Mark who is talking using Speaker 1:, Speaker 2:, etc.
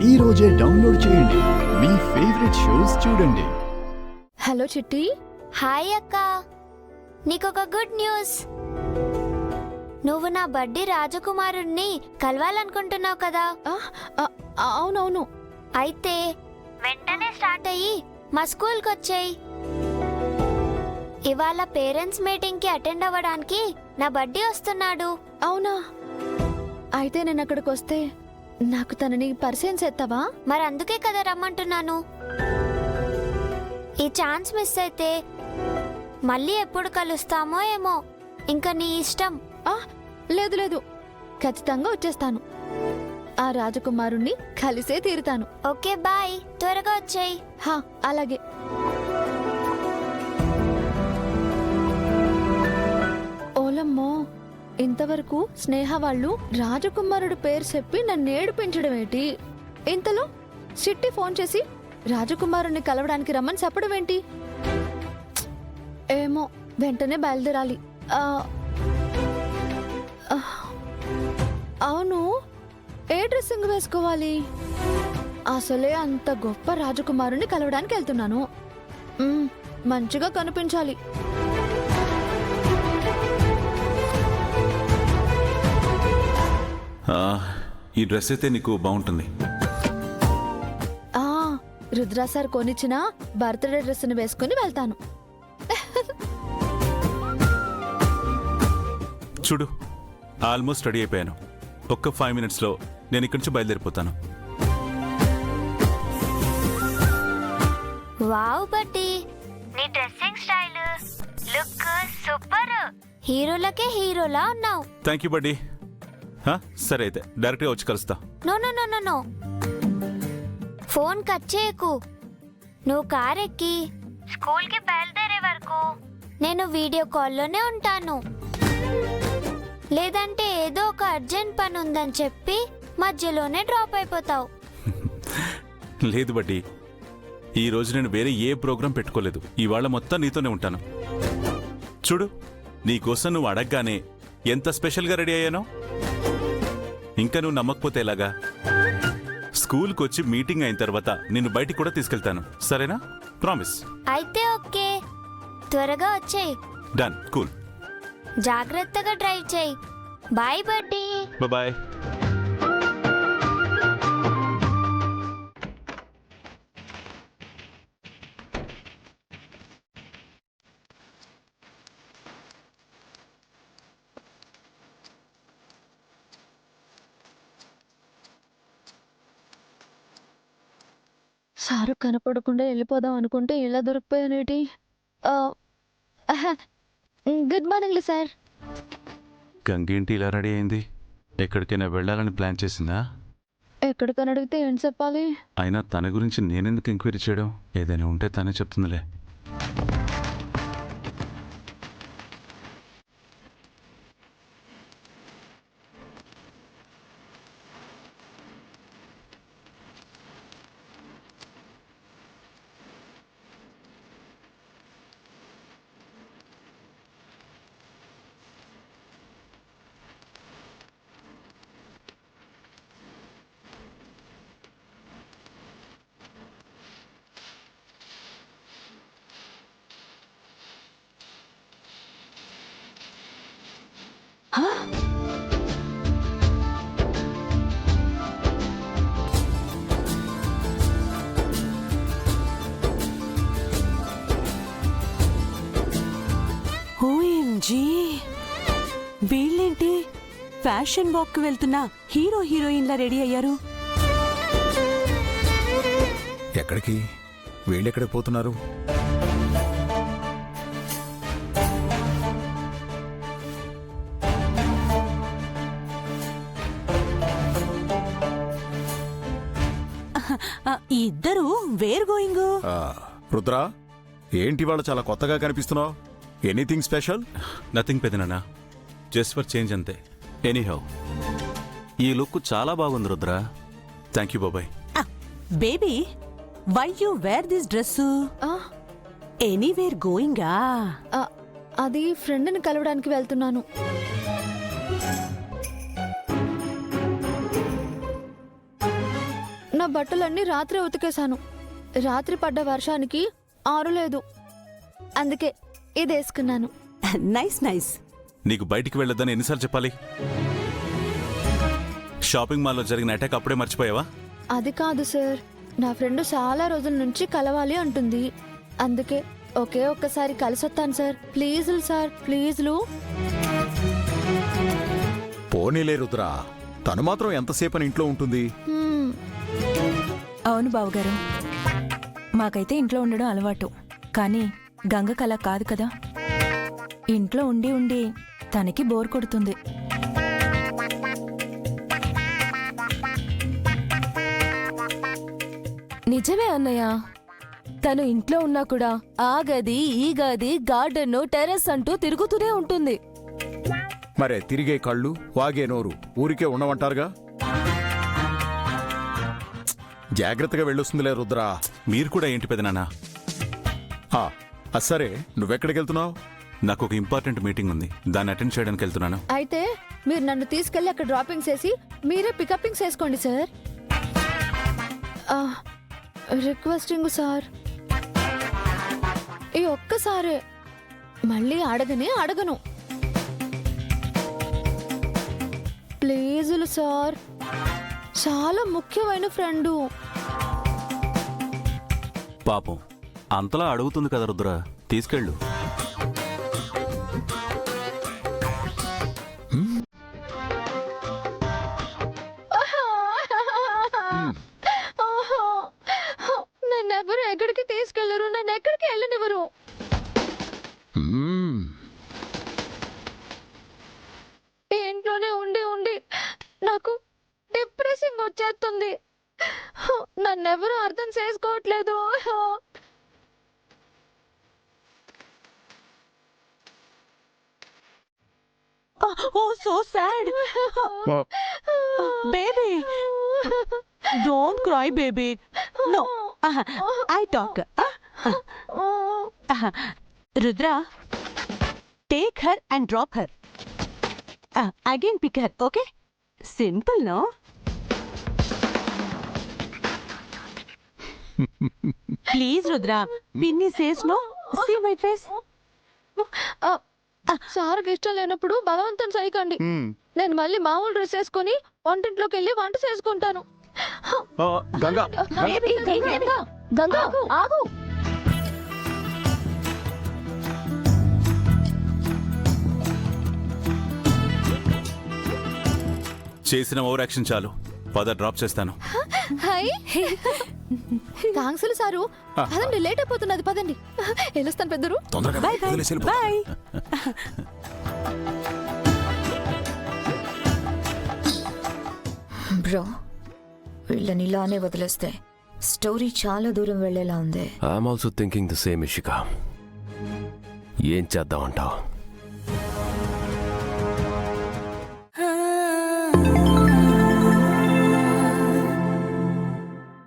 Speaker 1: ఈ రోజే డౌన్లోడ్ చేయండి. మీ ఫేవరెట్ షోస్ చూడండి.
Speaker 2: హలో చిట్టి.
Speaker 3: హాయ్ అక్క, నీకొక గుడ్ న్యూస్. నువ్వు నా బడ్డీ రాజకుమారుణ్ణి కలవాలనుకుంటున్నావు కదా?
Speaker 2: అవునవును.
Speaker 3: అయితే వెంటనే స్టార్ట్ అయ్యి మా స్కూల్కి వచ్చేయి. ఇవాళ పేరెంట్స్ మీటింగ్కి అటెండ్ అవ్వడానికి నా బడ్డీ వస్తున్నాడు.
Speaker 2: అవునా? అయితే నేను అక్కడికి వస్తే నాకు తనని పరిచయం చేస్తావా?
Speaker 3: మరి అందుకే కదా రమ్మంటున్నాను. ఈ ఛాన్స్ మిస్ అయితే మళ్ళీ ఎప్పుడు కలుస్తామో ఏమో. ఇంకా నీ ఇష్టం.
Speaker 2: లేదు లేదు, ఖచ్చితంగా వచ్చేస్తాను. ఆ రాజకుమారుణ్ణి కలిసే తీరుతాను.
Speaker 3: ఓకే బాయ్, త్వరగా వచ్చేయి.
Speaker 2: అలాగే. ఓలమ్మో, ఇంతవరకు స్నేహ వాళ్ళు రాజకుమారుడు పేరు చెప్పి నన్ను ఏడిపించడం ఏంటి? ఇంతలో చిట్టి ఫోన్ చేసి రాజకుమారుణ్ణి కలవడానికి రమ్మని చెప్పడం ఏంటి? ఏమో, వెంటనే బయలుదేరాలి. అవును, ఏ డ్రెస్సింగ్ వేసుకోవాలి? అసలే అంత గొప్ప రాజకుమారుని కలవడానికి వెళ్తున్నాను. మంచిగా కనిపించాలి.
Speaker 4: ఈ డ్రెస్ అయితే నీకు బాగుంటుంది.
Speaker 2: రుద్రా సార్ కొనిచ్చిన బర్త్డే డ్రెస్ ని వేసుకుని వెళ్తాను.
Speaker 4: చూడు, ఆల్మోస్ట్ రెడీ అయిపోయాను. ఒక్క 5 minutesలో నేను ఇక్కడి నుంచి బయలుదేరిపోతాను.
Speaker 3: వావ్ బడ్డీ, నీ డ్రెస్సింగ్ స్టైల్, లుక్ సూపర్. హీరోలకే హీరోలా ఉన్నావు.
Speaker 4: థ్యాంక్ యూ బడ్డీ. సరే అయితే డైరెక్ట్గా వచ్చి కలుస్తా.
Speaker 3: No no no no no, phone cut చేయకు. నువ్వు కార్ ఎక్కి స్కూల్కి బయలుదేరే వరకు నేను వీడియో కాల్లోనే ఉంటాను. లేదంటే ఏదో ఒక అర్జెంట్ పని ఉందని చెప్పి మధ్యలోనే డ్రాప్ అయిపోతావు.
Speaker 4: లేదు బడ్డీ, ఈ రోజు నేను వేరే ఏ ప్రోగ్రాం పెట్టుకోలేదు. ఇవాళ మొత్తం నీతోనే ఉంటాను. చూడు, నీకోసం నువ్వు అడగగానే ఎంత స్పెషల్గా రెడీ అయ్యానో. ఇంకా నువ్వు నమ్మకపోతే ఎలాగా? స్కూల్కి వచ్చి మీటింగ్ అయిన తర్వాత నిన్ను బయటికి కూడా తీసుకెళ్తాను, సరేనా? ప్రామిస్.
Speaker 3: అయితే ఓకే, త్వరగా వచ్చేయి.
Speaker 4: Done, cool.
Speaker 3: జాగ్రత్తగా డ్రైవ్ చేయి. Bye buddy.
Speaker 4: బాయ్.
Speaker 2: సారు కనపడకుండా వెళ్ళిపోదాం అనుకుంటే ఇలా దొరికిపోయానేటి? Good morning sir.
Speaker 4: గంగేంటి ఇలా రెడీ అయింది? ఎక్కడికైనా వెళ్ళాలని ప్లాన్ చేసిందా?
Speaker 2: ఎక్కడికని అడిగితే ఏం చెప్పాలి?
Speaker 4: అయినా తన గురించి నేనెందుకు ఎంక్వైరీ చేయడం? ఏదైనా ఉంటే తనే చెప్తుందిలే.
Speaker 5: ఓఎంజీ, వీళ్ళేంటి ఫ్యాషన్ వాక్ కు వెళ్తున్నా హీరో హీరోయిన్లా రెడీ అయ్యారు?
Speaker 6: ఎక్కడికి? వీళ్ళెక్కడికి పోతున్నారు?
Speaker 5: ఇద్దరు వేర్ గోయింగ్?
Speaker 6: రుద్రా, ఏంటి వాళ్ళ చాలా కొత్తగా కనిపిస్తున్నావు? Anything special?
Speaker 4: నథింగ్ పెదనాన్న, జస్ట్ ఫర్ చేంజ్ అంతే. ఎనీహౌ, ఈ లుక్ చాలా బాగుంది రుద్ర. థ్యాంక్ యూ బాబాయ్.
Speaker 5: Baby, why you wear this dress? Anywhere గోయింగా?
Speaker 2: అది ఫ్రెండ్ని కలవడానికి వెళ్తున్నాను. నా బట్టలన్నీ రాత్రే ఉతికేశాను. రాత్రి పడ్డ వర్షానికి ఆరలేదు. అందుకే ఇది వేసుకున్నాను.
Speaker 5: Nice nice.
Speaker 4: నీకు బయటికి వెళ్ళొద్దని ఎన్నిసార్లు చెప్పాలి? షాపింగ్ మాల్లో జరిగిన అటాక్ అప్పుడే మర్చిపోయావా?
Speaker 2: అది కాదు సార్, నా ఫ్రెండ్ చాలా రోజుల నుంచి కలవాలి అంటుంది. అందుకే ఒకే ఒక్కసారి కలిసొస్తాను సార్. ప్లీజులు సార్, ప్లీజులు.
Speaker 6: పోనీలే రుద్రా, తను మాత్రం ఎంతసేపని ఇంట్లో ఉంటుంది?
Speaker 2: హ్మ్.
Speaker 7: అవును బావగారు, మాకైతే ఇంట్లో ఉండడం అలవాటు. కానీ గంగకు అలా కాదు కదా. ఇంట్లో ఉండి ఉండి తనకి బోర్ కొడుతుంది.
Speaker 8: నిజమే అన్నయ్య, తను ఇంట్లో ఉన్నా కూడా ఆ గది ఈ గది గార్డెన్ టెర్రస్ అంటూ తిరుగుతూనే ఉంటుంది.
Speaker 6: మరే తిరిగే కళ్ళు వాగే నోరు ఊరికే ఉండమంటారుగా. జాగ్రత్తగా వెళ్ళొస్తుందిలే రుద్రా.
Speaker 4: మీరు కూడా ఏంటి పెదనాన్న?
Speaker 6: సరే, నువ్వెక్కడికి వెళ్తున్నావు?
Speaker 4: నాకు ఒక ఇంపార్టెంట్ మీటింగ్ ఉంది, దాన్ని అటెండ్ చేయడానికి వెళ్తున్నాను.
Speaker 2: అయితే మీరు నన్ను తీసుకెళ్లి అక్కడ డ్రాపింగ్స్ వేసి మీరే పికప్పింగ్స్ వేసుకోండి సార్. రిక్వెస్టింగ్ సార్, ఈ ఒక్కసారే, మళ్ళీ అడగను. ప్లీజులు సార్, చాలా ముఖ్యమైన ఫ్రెండు.
Speaker 4: పాపం అంతలా అడుగుతుంది కదా రుద్ర, తీసుకెళ్ళు.
Speaker 2: నన్నెవరు ఎక్కడికి తీసుకెళ్లరు, నన్ను ఎక్కడికి వెళ్ళనివ్వరు. ఇంట్లోనే ఉండి ఉండి నాకు డిప్రెసింగ్ వచ్చేస్తుంది. నన్నెవరు అర్థం చేసుకోవట్లేదు.
Speaker 5: Oh, so sad. Baby, don't cry, baby. No, I talk. Rudra, take her and drop her. Again pick her, okay? Simple, no? Please, Rudra. Pinny says no. See my face.
Speaker 2: సార్కి ఇష్టం లేనప్పుడు భగవంతుని సైకండి. నేను మళ్ళీ మామూలు డ్రెస్ వేసుకుని వంటింట్లోకి వెళ్ళి వంట చేసుకుంటాను.
Speaker 6: గంగా,
Speaker 2: గంగా, ఆగు.
Speaker 4: చేసిన ఓవర్ యాక్షన్ చాలు, పద డ్రాప్ చేస్తాను.
Speaker 2: హాయ్, థాంక్స్లు సారు. పదండి, లేట్ అయిపోతున్నది. పదండి, వెళ్ళొస్తాను పెద్దరు.
Speaker 6: తొందరగా వదిలేసి వెళ్ళిపో.
Speaker 5: Bye.
Speaker 9: బ్రో, వీళ్ళని ఇలానే వదిలేస్తే స్టోరీ చాలా దూరం వెళ్ళేలా ఉంది.
Speaker 10: I'm also thinking the same Ishika. ఏం చేద్దామంటావు?